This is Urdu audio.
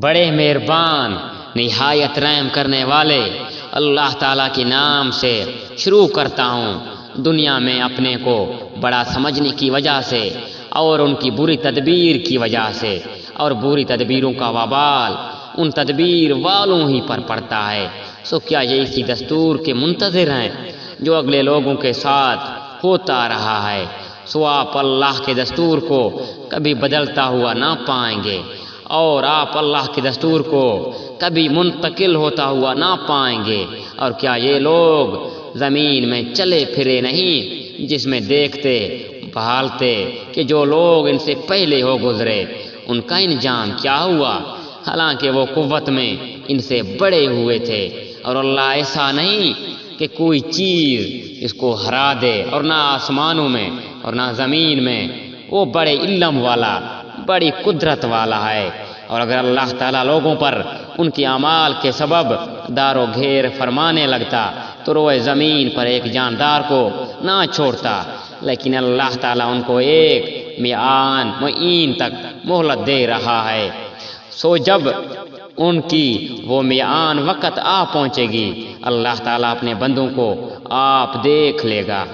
بڑے مہربان نہایت رحم کرنے والے اللہ تعالیٰ کے نام سے شروع کرتا ہوں۔ دنیا میں اپنے کو بڑا سمجھنے کی وجہ سے اور ان کی بری تدبیر کی وجہ سے، اور بری تدبیروں کا وبال ان تدبیر والوں ہی پر پڑتا ہے، سو کیا یہ اسی دستور کے منتظر ہیں جو اگلے لوگوں کے ساتھ ہوتا رہا ہے؟ سو آپ اللہ کے دستور کو کبھی بدلتا ہوا نہ پائیں گے، اور آپ اللہ کے دستور کو کبھی منتقل ہوتا ہوا نہ پائیں گے۔ اور کیا یہ لوگ زمین میں چلے پھرے نہیں، جس میں دیکھتے بھالتے کہ جو لوگ ان سے پہلے ہو گزرے ان کا انجام کیا ہوا، حالانکہ وہ قوت میں ان سے بڑے ہوئے تھے۔ اور اللہ ایسا نہیں کہ کوئی چیز اس کو ہرا دے، اور نہ آسمانوں میں اور نہ زمین میں، وہ بڑے علم والا بڑی قدرت والا ہے۔ اور اگر اللہ تعالیٰ لوگوں پر ان کے اعمال کے سبب دار و گھیر فرمانے لگتا تو روئے زمین پر ایک جاندار کو نہ چھوڑتا، لیکن اللہ تعالیٰ ان کو ایک معین تک مہلت دے رہا ہے۔ سو جب ان کی وہ میعان وقت آ پہنچے گی، اللہ تعالیٰ اپنے بندوں کو آپ دیکھ لے گا۔